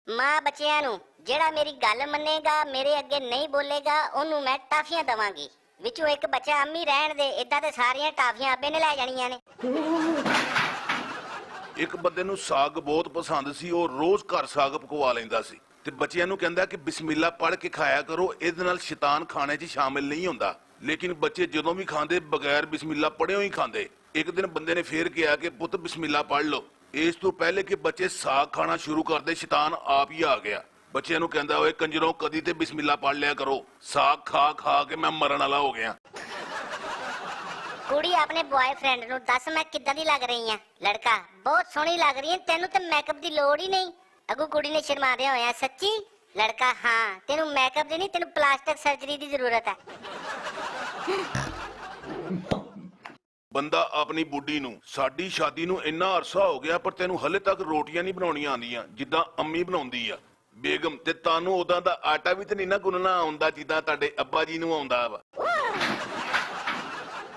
ਮਾਂ ਬੱਚਿਆਂ ਨੂੰ ਜਿਹੜਾ ਮੇਰੀ ਗੱਲ ਮੰਨੇਗਾ, ਮੇਰੇ ਅੱਗੇ ਨਹੀਂ ਬੋਲੇਗਾ, ਉਹਨੂੰ ਮੈਂ ਟਾਫੀਆਂ ਦਵਾਂਗੀ। ਵਿੱਚੋਂ ਇੱਕ ਬੱਚਾ ਅੰਮੀ ਰਹਿਣ ਦੇ, ਇਦਾਂ ਤੇ ਸਾਰੀਆਂ ਟਾਫੀਆਂ ਅੱਬੇ ਨੇ ਲੈ ਜਾਣੀਆਂ ਨੇ। ਇੱਕ ਬੰਦੇ ਨੂੰ ਸਾਗ ਬਹੁਤ ਪਸੰਦ ਸੀ, ਉਹ ਰੋਜ਼ ਘਰ ਸਾਗ ਪਕਵਾ ਲੈਂਦਾ ਸੀ ਤੇ ਬੱਚਿਆਂ ਨੂੰ ਕਹਿੰਦਾ ਕਿ ਬਿਸਮਿਲ੍ਲਾ ਪੜ੍ਹ ਕੇ ਖਾਇਆ ਕਰੋ, ਇਹਦੇ ਨਾਲ ਸ਼ੈਤਾਨ ਖਾਣੇ 'ਚ ਸ਼ਾਮਿਲ ਨਹੀਂ ਹੁੰਦਾ। ਲੇਕਿਨ ਬੱਚੇ ਜਦੋਂ ਵੀ ਖਾਂਦੇ ਬਗੈਰ ਬਿਸਮਿਲ੍ਲਾ ਪੜ੍ਹਿਓ ਹੀ ਖਾਂਦੇ। ਇੱਕ ਦਿਨ ਬੰਦੇ ਨੇ ਫੇਰ ਕਿਹਾ ਕਿ ਪੁੱਤ ਬਿਸਮਿਲ੍ਲਾ ਪੜ੍ਹ ਲਓ। ਇਸ ਤੋਂ ਪਹਿਲੇ ਕਿ ਬੱਚੇ ਸਾਗ ਖਾਣਾ ਸ਼ੁਰੂ ਕਰਦੇ, ਸ਼ੈਤਾਨ ਆਪ ਹੀ ਆ ਗਿਆ। ਬੱਚਿਆਂ ਨੂੰ ਕਹਿੰਦਾ, ਓਏ ਕੰਜਰੋਂ, ਕਦੀ ਤੇ ਬਿਸਮਿਲ੍ਲਾ ਪੜ੍ਹ ਲਿਆ ਕਰੋ, ਸਾਗ ਖਾ ਖਾ ਕੇ ਮੈਂ ਮਰਨ ਵਾਲਾ ਹੋ ਗਿਆ। ਕੁੜੀ ਆਪਣੇ ਬॉयਫ੍ਰੈਂਡ ਨੂੰ ਦੱਸ ਮੈਂ ਕਿੱਦਾਂ ਦੀ ਲੱਗ ਰਹੀ ਆ। ਲੜਕਾ, ਬਹੁਤ ਸੋਹਣੀ ਲੱਗ ਰਹੀ ਹੈ, ਤੈਨੂੰ ਤੇ ਮੇਕਅਪ ਦੀ ਲੋੜ ਹੀ ਨਹੀਂ। ਅੱਗੋਂ ਕੁੜੀ ਨੇ ਸ਼ਰਮਾਉਂਦਿਆਂ ਹੋਇਆ, ਸੱਚੀ? ਲੜਕਾ, ਹਾਂ, ਤੈਨੂੰ ਮੇਕਅਪ ਦੀ ਨਹੀਂ, ਤੈਨੂੰ ਪਲਾਸਟਿਕ ਸਰਜਰੀ ਦੀ ਜ਼ਰੂਰਤ ਹੈ। ਬੰਦਾ ਆਪਣੀ ਬੁੱਢੀ ਨੂੰ, ਸਾਡੀ ਸ਼ਾਦੀ ਨੂੰ ਇੰਨਾ ਅਰਸਾ ਹੋ ਗਿਆ ਪਰ ਤੈਨੂੰ ਹਲੇ ਤੱਕ ਰੋਟੀਆਂ ਨਹੀਂ ਬਣਾਉਣੀਆਂ ਆਉਂਦੀਆਂ ਜਿੱਦਾਂ ਅੰਮੀ ਬਣਾਉਂਦੀ ਆ। ਬੇਗਮ, ਤੇ ਤੁਹਾਨੂੰ ਉਦਾਂ ਦਾ ਆਟਾ ਵੀ ਤੇ ਨਹੀਂ ਨਾ ਗੁੰਨਣਾ ਆਉਂਦਾ ਜਿੱਦਾਂ ਤੁਹਾਡੇ ਅੱਬਾ ਜੀ ਨੂੰ ਆਉਂਦਾ ਵਾ।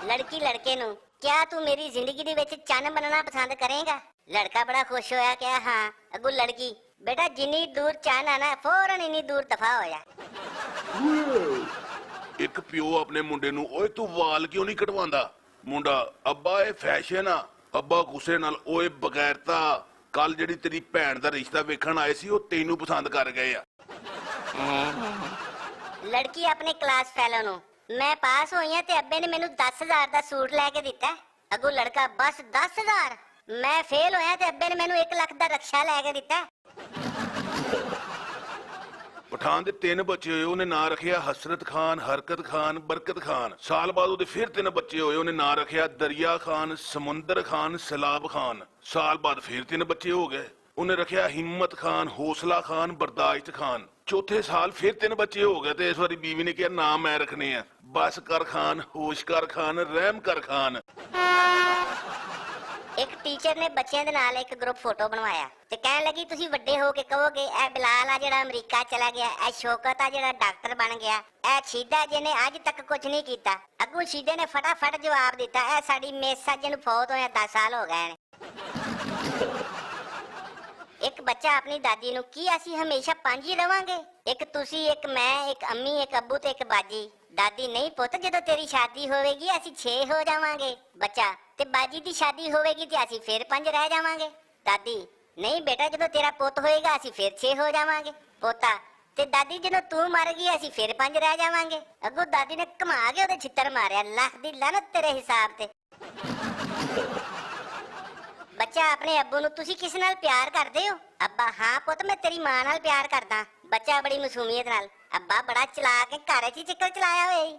ਲੜਕੀ ਲੜਕੇ ਨੂੰ, ਕਿਆ ਤੂੰ ਮੇਰੀ ਜ਼ਿੰਦਗੀ ਦੇ ਵਿੱਚ ਚੰਨ ਬਣਨਾ ਪਸੰਦ ਕਰੇਗਾ? ਲੜਕਾ ਬੜਾ ਖੁਸ਼ ਹੋਇਆ, ਕਿਹਾ ਹਾਂ। ਅੱਗੋਂ ਲੜਕੀ, ਬੇਟਾ ਜਿੰਨੀ ਦੂਰ ਚੰਨ ਆਣਾ ਫੌਰਨ ਇੰਨੀ ਦੂਰ ਦਫਾ ਹੋ ਜਾ। ਇੱਕ ਪਿਓ ਆਪਣੇ ਮੁੰਡੇ ਨੂੰ, ਓਏ ਤੂੰ ਵਾਲ ਕਿਉਂ ਨਹੀਂ ਕਟਵਾਉਂਦਾ? ਮੁੰਡਾ, ਅੱਬਾ ਇਹ ਫੈਸ਼ਨ ਆ। ਅੱਬਾ ਗੁੱਸੇ ਨਾਲ, ਓਏ ਬਗੈਰਤਾ, ਕੱਲ ਜਿਹੜੀ ਤੇਰੀ ਭੈਣ ਦਾ ਰਿਸ਼ਤਾ ਵੇਖਣ ਆਏ ਸੀ ਉਹ ਤੈਨੂੰ ਪਸੰਦ ਕਰ ਗਏ ਆ। ਲੜਕੀ ਆਪਣੇ ਕਲਾਸ ਫੈਲੋ ਨੂੰ, ਮੈਂ ਪਾਸ ਹੋਈ ਆ ਤੇ ਅੱਬੇ ਨੇ ਮੈਨੂੰ 10,000 ਦਾ ਸੂਟ ਲੈ ਕੇ ਦਿੱਤਾ। ਅੱਗੋਂ ਲੜਕਾ, ਬਸ 10,000? ਮੈਂ ਫੇਲ ਹੋਇਆ ਤੇ ਅੱਬੇ ਨੇ ਮੈਨੂੰ 1 ਲੱਖ ਦਾ ਰਕਸ਼ਾ ਲੈ ਕੇ ਦਿੱਤਾ। ਪਠਾਨ ਦੇ 3 ਬੱਚੇ ਹੋਏ, ਉਹਨੇ ਨਾਂ ਰੱਖਿਆ ਹਸਰਤ ਖਾਨ, ਹਰਕਤ ਖਾਨ, ਬਰਕਤ ਖਾਨ। ਸਾਲ ਬਾਅਦ ਉਹਦੇ ਫਿਰ 3 ਬੱਚੇ ਹੋਏ, ਉਹਨੇ ਨਾਂ ਰੱਖਿਆ ਦਰਿਆ ਖਾਨ, ਸਮੁੰਦਰ ਖਾਨ, ਸਲਾਬ ਖਾਨ। ਸਾਲ ਬਾਅਦ ਫਿਰ 3 ਬੱਚੇ ਹੋ ਗਏ, ਉਹਨੇ ਰੱਖਿਆ ਹਿੰਮਤ ਖਾਨ, ਹੌਸਲਾ ਖਾਨ, ਬਰਦਾਸ਼ਤ ਖਾਨ। ਚੌਥੇ ਸਾਲ ਫਿਰ 3 ਬੱਚੇ ਹੋ ਗਏ ਤੇ ਇਸ ਵਾਰੀ ਬੀਵੀ ਨੇ ਕਿਹਾ ਨਾਮ ਮੈਂ ਰੱਖਣੇ ਆ, ਬਸ ਕਰ ਖਾਨ, ਹੋਸ਼ ਕਰ ਖਾਨ, ਰਹਿਮ ਕਰ ਖਾਨ। ਇੱਕ ਟੀਚਰ ਨੇ ਬੱਚਿਆਂ ਦੇ ਨਾਲ ਇੱਕ ਗਰੁੱਪ ਫੋਟੋ ਬਣਵਾਇਆ ਤੇ ਕਹਿਣ ਲੱਗੀ, ਤੁਸੀਂ ਵੱਡੇ ਹੋ ਕੇ ਕਹੋਗੇ ਇਹ ਬਿਲਾਲ ਆ ਜਿਹੜਾ ਅਮਰੀਕਾ ਚਲਾ ਗਿਆ, ਇਹ ਸ਼ੌਕਤ ਆ ਜਿਹੜਾ ਡਾਕਟਰ ਬਣ ਗਿਆ, ਇਹ ਸ਼ੀਦਾ ਜਿਹਨੇ ਅੱਜ ਤੱਕ ਕੁਝ ਨਹੀਂ ਕੀਤਾ। ਅੱਗੋਂ ਸ਼ੀਦੇ ਨੇ ਫਟਾਫਟ ਜਵਾਬ ਦਿੱਤਾ, ਇਹ ਸਾਡੀ ਮੇਸਾ ਜਿਹਨੂੰ ਫੌਤ ਹੋਇਆ 10 ਸਾਲ ਹੋ ਗਏ ਨੇ। ਇੱਕ ਬੱਚਾ ਆਪਣੀ ਦਾਦੀ ਨੂੰ, ਕੀ ਅਸੀਂ ਹਮੇਸ਼ਾ 5 ਹੀ ਰਵਾਂਗੇ? ਇੱਕ ਤੁਸੀਂ, ਇੱਕ ਮੈਂ, ਇੱਕ ਅੰਮੀ, ਇੱਕ ਅੱਬੂ ਤੇ ਇੱਕ ਬਾਜੀ। ਦਾਦੀ, ਨਹੀਂ ਪੁੱਤ, ਜਦੋਂ ਤੇਰੀ ਸ਼ਾਦੀ ਹੋਵੇਗੀ ਅਸੀਂ 6 ਹੋ ਜਾਵਾਂਗੇ। ਬੱਚਾ, ਤੇ ਬਾਜੀ ਦੀ ਸ਼ਾਦੀ ਹੋਵੇਗੀ ਤੇ ਅਸੀਂ ਫਿਰ 5 ਰਹਿ ਜਾਵਾਂਗੇ। ਦਾਦੀ, ਨਹੀਂ ਬੇਟਾ, ਜਦੋਂ ਤੇਰਾ ਪੁੱਤ ਹੋਏਗਾ ਅਸੀਂ ਫਿਰ 6 ਹੋ ਜਾਵਾਂਗੇ। ਪੋਤਾ, ਤੇ ਦਾਦੀ ਜਦੋਂ ਤੂੰ ਮਰ ਗਈ ਅਸੀਂ ਫਿਰ 5 ਰਹਿ ਜਾਵਾਂਗੇ। ਅੱਗੋਂ ਦਾਦੀ ਨੇ ਘੁਮਾ ਕੇ ਉਹਦੇ ਛਿੱਤਰ ਮਾਰਿਆ, ਲੱਖ ਦੀ ਲਾਨਤ ਤੇਰੇ ਹਿਸਾਬ ਤੇ। ਬੱਚਾ ਆਪਣੇ ਅੱਬੂ ਨੂੰ, ਤੁਸੀਂ ਕਿਸ ਨਾਲ ਪਿਆਰ ਕਰਦੇ ਹੋ? ਅੱਬਾ, ਹਾਂ ਪੁੱਤ, ਮੈਂ ਤੇਰੀ ਮਾਂ ਨਾਲ ਪਿਆਰ ਕਰਦਾ। ਬੱਚਾ ਬੜੀ ਮਾਸੂਮੀਅਤ ਨਾਲ, ਅੱਬਾ ਬੜਾ ਚਲਾਕ ਹੈ, ਘਰ 'ਚ ਹੀ ਚੱਕਰ ਚਲਾਇਆ ਹੋਇਆ ਈ।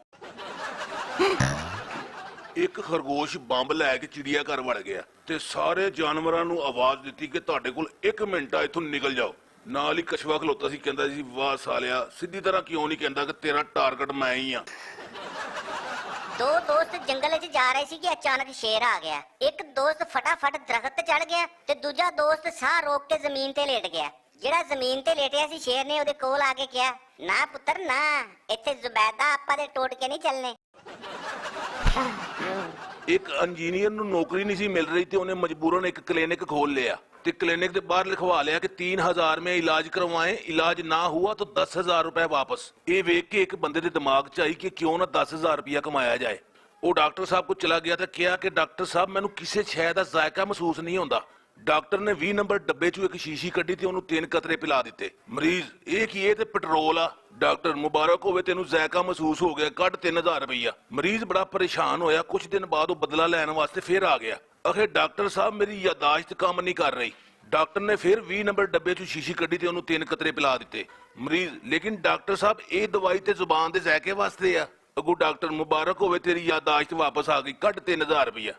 ਇੱਕ ਖਰਗੋਸ਼ ਬੰਬ ਲੈ ਕੇ ਚਿੜੀਆ ਘਰ ਵੜ ਗਿਆ ਤੇ ਸਾਰੇ ਜਾਨਵਰਾਂ ਨੂੰ ਆਵਾਜ਼ ਦਿੱਤੀ ਕਿ ਤੁਹਾਡੇ ਕੋਲ 1 ਮਿੰਟ ਆ, ਇੱਥੋਂ ਨਿਕਲ ਜਾਓ। ਨਾਲ ਹੀ ਕਛੂਆ ਖਲੋਤਾ ਸੀ, ਕਹਿੰਦਾ ਸੀ, ਵਾਹ ਸਾਲਿਆ, ਸਿੱਧੀ ਤਰ੍ਹਾਂ ਕਿਉਂ ਨਹੀਂ ਕਹਿੰਦਾ ਕਿ ਤੇਰਾ ਟਾਰਗੇਟ ਮੈਂ ਹੀ ਆ। 2 ਦੋਸਤ ਜੰਗਲ 'ਚ ਜਾ ਰਹੇ ਸੀ ਕਿ ਅਚਾਨਕ ਸ਼ੇਰ ਆ ਗਿਆ। ਇੱਕ ਦੋਸਤ ਫਟਾਫਟ ਦਰਖਤ ਤੇ ਚੜ ਗਿਆ ਤੇ ਦੂਜਾ ਦੋਸਤ ਸਾਹ ਰੋਕ ਕੇ ਜ਼ਮੀਨ ਤੇ ਲੇਟ ਗਿਆ। ਜਿਹੜਾ ਜ਼ਮੀਨ ਤੇ ਲੇਟਿਆ ਸੀ, ਸ਼ੇਰ ਨੇ ਉਹਦੇ ਕੋਲ ਆ ਕੇ ਕਿਹਾ, ਨਾ ਪੁੱਤਰ ਨਾ, ਇੱਥੇ ਜ਼ੁਬੈਦਾ ਆਪਾਂ ਦੇ ਟੋਟ ਕੇ ਨਹੀਂ ਚੱਲਨੇ। ਇੱਕ ਇੰਜੀਨੀਅਰ ਨੂੰ ਨੌਕਰੀ ਨਹੀਂ ਸੀ ਮਿਲ ਰਹੀ ਤੇ ਉਹਨੇ ਮਜਬੂਰਨ ਇੱਕ ਕਲੀਨਿਕ ਖੋਲ ਲਿਆ ਤੇ ਕਲੀਨਿਕ ਦੇ ਬਾਹਰ ਲਿਖਵਾ ਲਿਆ ਕਿ 3000 में इलाज करवाएं, इलाज ना हुआ तो 10,000 रुपए वापस। ये वेख के एक बंदे के दिमाग च आई कि क्यों ना 10,000 रुपया कमाया जाए। वो डॉक्टर साहब को चला गया तो कहा कि डॉक्टर साहब मैनू किसी शय का जायका महसूस नहीं होता। डॉक्टर ने 20 नंबर डब्बे चों एक शीशी कड्ढी ते उन्होंने 3 कतरे पिला दिते। मरीज, ये की है? ते पेट्रोल आ। डॉक्टर, मुबारक होवे, तेनू जायका महसूस हो गया, कट 3,000 रुपया। मरीज बड़ा परेशान होया, कुछ दिन बाद वो बदला लैन वास्ते फिर आ गया। आखिर डॉक्टर साहब मेरी यादाश्त काम नहीं कर रही। डॉक्टर ने फिर 20 नंबर डब्बे चों शीशी कड्ढी ते उन्होंने 3 कतरे पिला दिते। मरीज, लेकिन डॉक्टर साहब ये दवाई ते जुबान दे जायके वास्ते आ। अगू डॉक्टर, मुबारक होवे, तेरी यादाश्त वापस आ गई, कट 3,000 रुपया।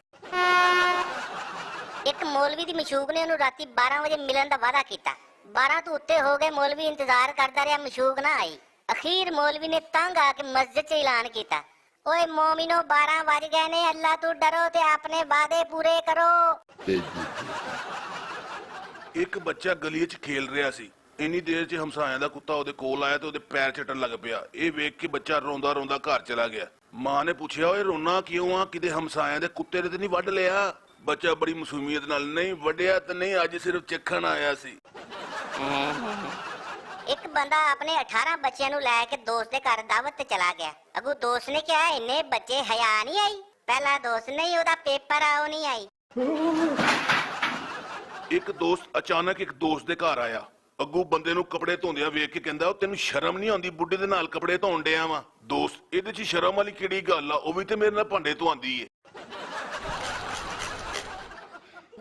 ਇੱਕ ਮੌਲਵੀ ਦੀ ਮਸ਼ੂਕ ਨੇ ਉਹਨੂੰ ਰਾਤੀ 12 ਵਜੇ ਮਿਲਣ ਦਾ ਵਾਅਦਾ ਕੀਤਾ। 12 ਤੋਂ ਉੱਤੇ ਹੋ ਗਏ, ਮੌਲਵੀ ਇੰਤਜ਼ਾਰ ਕਰਦਾ ਰਿਹਾ, ਮਸ਼ੂਕ ਨਾ ਆਈ। ਅਖੀਰ ਮੌਲਵੀ ਨੇ ਤੰਗ ਆ ਕੇ ਮਸਜਿਦ 'ਚ ਐਲਾਨ ਕੀਤਾ, ਓਏ ਮੋਮਿਨੋ, 12 ਵੱਜ ਗਏ ਨੇ, ਅੱਲਾ ਤੋਂ ਡਰੋ ਤੇ ਆਪਣੇ ਵਾਅਦੇ ਪੂਰੇ ਕਰੋ। ਇੱਕ ਬੱਚਾ ਗਲੀ 'ਚ ਖੇਲ ਰਿਹਾ ਸੀ, ਇੰਨੀ ਦੇਰ 'ਚ ਹਮਸਾਇਆਂ ਦਾ ਕੁੱਤਾ ਉਹਦੇ ਕੋਲ ਆਇਆ ਤੇ ਉਹਦੇ ਪੈਰ ਚੱਟਣ ਲੱਗ ਪਿਆ। ਇਹ ਵੇਖ ਕੇ ਬੱਚਾ ਰੋਂਦਾ ਰੋਂਦਾ ਘਰ ਚਲਾ ਗਿਆ। ਮਾਂ ਨੇ ਪੁੱਛਿਆ, ਓਏ ਰੋਣਾ ਕਿਉਂ ਆ? ਕਿਤੇ ਹਮਸਾਇਆਂ ਦੇ ਕੁੱਤੇ ਨੇ ਤੇ ਨਹੀਂ ਵੱਢ ਲਿਆ? ਬੱਚਾ ਬੜੀ ਮਾਸੂਮੀਅਤ ਨਾਲ, ਨਹੀਂ ਵੱਢਿਆ ਤਾਂ ਨਹੀਂ, ਅੱਜ ਸਿਰਫ ਚੱਖਣ ਆਇਆ ਸੀ। ਇੱਕ ਬੰਦਾ ਆਪਣੇ 18 ਬੱਚਿਆਂ ਨੂੰ ਲੈ ਕੇ ਦੋਸਤ ਦੇ ਘਰ ਦਾਵਤ ਤੇ ਚਲਾ ਗਿਆ। ਅਗੂ ਦੋਸਤ ਨੇ ਕਿਹਾ ਇੰਨੇ ਬੱਚੇ ਹਯਾ ਨਹੀਂ ਆਈ। ਪਹਿਲਾ ਦੋਸਤ ਨਹੀਂ ਉਹਦਾ ਪੇਪਰ ਆਉ ਨਹੀਂ ਆਈ। ਇੱਕ ਦੋਸਤ ਅਚਾਨਕ ਇੱਕ ਦੋਸਤ ਦੇ ਘਰ ਆਇਆ। ਅੱਗੂ ਬੰਦੇ ਨੂੰ ਕੱਪੜੇ ਧੋਂਦਿਆਂ ਵੇਖ ਕੇ ਕਹਿੰਦਾ ਉਹ ਤੈਨੂੰ ਸ਼ਰਮ ਨਹੀਂ ਆਉਂਦੀ ਬੁੱਢੇ ਦੇ ਨਾਲ ਕੱਪੜੇ ਧੋਣ ਡਿਆ ਵਾ। ਦੋਸਤ ਇਹਦੇ 'ਚ ਸ਼ਰਮ ਵਾਲੀ ਕਿਹੜੀ ਗੱਲ ਆ, ਉਹ ਵੀ ਤੇ ਮੇਰੇ ਨਾਲ ਭਾਂਡੇ ਧੋਂਦੀ ਏ।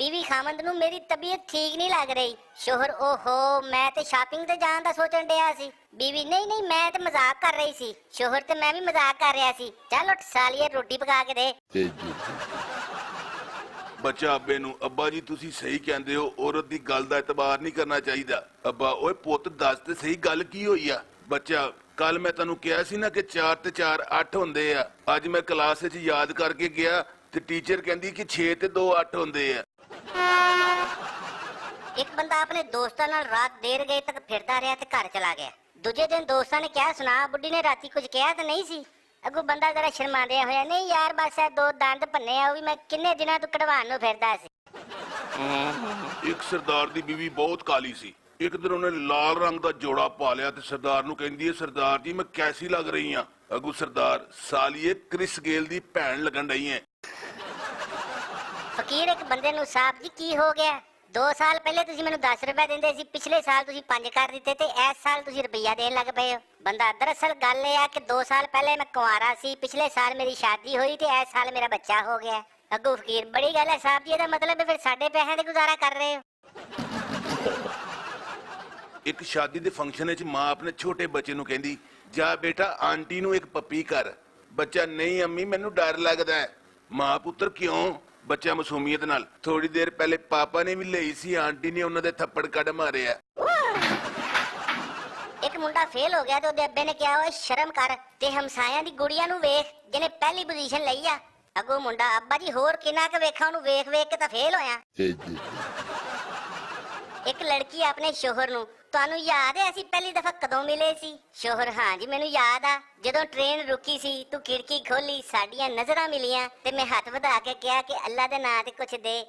बीवी खामंद ਨੂੰ ਮੇਰੀ ਤਬੀਅਤ ਠੀਕ ਨਹੀਂ ਲੱਗ ਰਹੀ। ਸ਼ੋਹਰ ਓਹੋ ਮੈਂ ਤੇ ਸ਼ਾਪਿੰਗ ਤੇ ਜਾਣ ਦਾ ਸੋਚਣ ਡਿਆ ਸੀ। ਬੀਵੀ ਨਹੀਂ ਨਹੀਂ ਮੈਂ ਤੇ ਮਜ਼ਾਕ ਕਰ ਰਹੀ ਸੀ। ਸ਼ੋਹਰ ਤੇ ਮੈਂ ਵੀ ਮਜ਼ਾਕ ਕਰ ਰਿਹਾ ਸੀ। ਚੱਲ ਉੱਠ ਸਾਲੀਏ ਰੋਟੀ ਪਕਾ ਕੇ ਦੇ। ਬੱਚਾ ਅੱਬੇ ਨੂੰ ਅੱਬਾ ਜੀ ਤੁਸੀਂ ਸਹੀ ਕਹਿੰਦੇ ਹੋ, ਔਰਤ ਦੀ ਗੱਲ ਦਾ ਇਤਬਾਰ ਨਹੀਂ ਕਰਨਾ ਚਾਹੀਦਾ। ਅੱਬਾ ਓਏ ਪੁੱਤ ਦੱਸ ਤੇ ਸਹੀ ਗੱਲ ਕੀ ਹੋਈ ਆ। ਬੱਚਾ ਕੱਲ ਮੈਂ ਤੈਨੂੰ ਕਿਹਾ ਸੀ ਨਾ ਕਿ 4 ਤੇ 4 8 ਹੁੰਦੇ ਆ। ਅੱਜ ਮੈਂ ਕਲਾਸ ਵਿੱਚ ਯਾਦ ਕਰਕੇ ਗਿਆ ਤੇ ਟੀਚਰ ਕਹਿੰਦੀ ਕਿ 6 ਤੇ 2 8 ਹੁੰਦੇ ਆ। ਇੱਕ ਬੰਦਾ ਆਪਣੇ ਦੋਸਤਾਂ ਨਾਲ ਰਾਤ ਦੇਰ ਗਏ ਤੱਕ ਫਿਰਦਾ ਰਿਹਾ ਤੇ ਘਰ ਚਲਾ ਗਿਆ। ਦੂਜੇ ਦਿਨ ਦੋਸਤਾਂ ਨੇ ਕਿਹਾ ਸੁਣਾ ਬੁੱਢੀ ਨੇ ਰਾਤੀ ਕੁਝ ਕਿਹਾ ਤਾਂ ਨਹੀਂ ਸੀ। ਅੱਗੋਂ ਬੰਦਾ ਜਰਾ ਸ਼ਰਮਾਉਂਦਿਆ ਹੋਇਆ ਨਹੀਂ ਯਾਰ ਬਸ ਇਹ 2 ਦੰਦ ਭੰਨੇ ਆ ਉਹ ਵੀ ਮੈਂ ਕਿੰਨੇ ਦਿਨਾਂ ਤੋਂ ਕਢਵਾਉਣ ਨੂੰ ਫਿਰਦਾ ਸੀ। ਇੱਕ ਸਰਦਾਰ ਦੀ ਬੀਵੀ ਬਹੁਤ ਕਾਲੀ ਸੀ। ਇੱਕ ਦਿਨ ਉਹਨੇ ਲਾਲ ਰੰਗ ਦਾ ਜੋੜਾ ਪਾ ਲਿਆ ਤੇ ਸਰਦਾਰ ਨੂੰ ਕਹਿੰਦੀ ਹੈ ਸਰਦਾਰ ਜੀ ਮੈਂ ਕੈਸੀ ਲੱਗ ਰਹੀ ਆ। ਅੱਗੋਂ ਸਰਦਾਰ ਸਾਲੀਏ ਕ੍ਰਿਸ ਗੇਲ ਦੀ ਭੈਣ ਲੱਗਣ ਰਹੀ ਹੈ। ਫਕੀਰ ਇੱਕ ਬੰਦੇ ਨੂੰ ਸਾਹਬ ਜੀ ਕੀ ਹੋ ਗਿਆ 2 ਸਾਲ ਪਹਿਲੇ ਤੁਸੀਂ ਮੈਨੂੰ 10 ਰੁਪਏ ਦਿੰਦੇ ਸੀ, ਪਿਛਲੇ ਸਾਲ ਤੁਸੀਂ 5 ਕਰ ਦਿੱਤੇ ਤੇ ਇਸ ਸਾਲ ਤੁਸੀਂ ਰੁਪਈਆ ਦੇਣ ਲੱਗ ਪਏ ਹੋ। ਬੰਦਾ ਦਰਅਸਲ ਗੱਲ ਇਹ ਆ ਕਿ 2 ਸਾਲ ਪਹਿਲੇ ਮੈਂ ਕੁਆਰਾ ਸੀ, ਪਿਛਲੇ ਸਾਲ ਮੇਰੀ ਸ਼ਾਦੀ ਹੋਈ ਤੇ ਇਸ ਸਾਲ ਮੇਰਾ ਬੱਚਾ ਹੋ ਗਿਆ। ਅੱਗੋਂ ਫਕੀਰ ਬੜੀ ਗੱਲ ਹੈ ਸਾਹਬ ਜੀ, ਇਹਦਾ ਮਤਲਬ ਹੈ ਫਿਰ ਸਾਡੇ ਪੈਸਿਆਂ ਤੇ ਗੁਜ਼ਾਰਾ ਕਰ ਰਹੇ ਹੋ। ਇੱਕ ਸ਼ਾਦੀ ਦੇ ਫੰਕਸ਼ਨ ਵਿੱਚ ਮਾਂ ਆਪਣੇ ਛੋਟੇ ਬੱਚੇ ਨੂੰ ਕਹਿੰਦੀ ਜਾ ਬੇਟਾ ਆਂਟੀ ਨੂੰ ਇੱਕ ਪੱਪੀ ਕਰ। ਬੱਚਾ ਨਹੀਂ ਅੰਮੀ ਮੈਨੂੰ ਡਰ ਲੱਗਦਾ ਹੈ। ਮਾਂ ਪੁੱਤਰ ਕਿਉਂ? ਬੱਚਾ ਮਾਸੂਮੀਅਤ ਨਾਲ ਥੋੜੀ ਦੇਰ ਪਹਿਲੇ ਪਾਪਾ ਨੇ ਵੀ ਲਈ ਸੀ, ਆਂਟੀ ਨੇ ਉਹਨਾਂ ਦੇ ਥੱਪੜ ਕੱਢ ਮਾਰਿਆ। ਇੱਕ ਮੁੰਡਾ ਫੇਲ ਹੋ ਗਿਆ ਤੇ ਉਹਦੇ ਅੱਬੇ ਨੇ ਕਿਹਾ ਓਏ ਸ਼ਰਮ ਕਰ ਤੇ ਹਮਸਾਇਆਂ ਦੀ ਗੁੜੀਆਂ ਨੂੰ ਵੇਖ ਜਿਹਨੇ ਪਹਿਲੀ ਪੋਜੀਸ਼ਨ ਲਈ ਆ। ਅੱਗੋਂ ਮੁੰਡਾ ਅੱਬਾ ਜੀ ਹੋਰ ਕਿੰਨਾ ਕੁ ਵੇਖਾਂ ਉਹਨੂੰ ਵੇਖ ਵੇਖ ਕੇ ਤਾਂ ਫੇਲ ਹੋਇਆ। ਇੱਕ ਲੜਕੀ ਆਪਣੇ ਸ਼ੋਹਰ ਨੂੰ ਤੁਹਾਨੂੰ ਯਾਦ ਹੈ ਅਸੀਂ ਪਹਿਲੀ ਦਫਾ ਕਦੋਂ ਮਿਲੇ ਸੀ? ਸ਼ੋਹਰ ਹਾਂ ਜੀ ਮੈਨੂੰ ਯਾਦ ਆ, ਜਦੋਂ ਟ੍ਰੇਨ ਰੁਕੀ ਸੀ ਤੂੰ ਖਿੜਕੀ ਖੋਲੀ ਸਾਡੀਆਂ ਨਜ਼ਰਾਂ ਮਿਲੀਆਂ ਤੇ ਮੈਂ ਹੱਥ ਵਧਾ ਕੇ ਕਿਹਾ ਕਿ ਅੱਲਾ ਦੇ ਨਾਂ ਤੇ ਕੁਛ ਦੇ।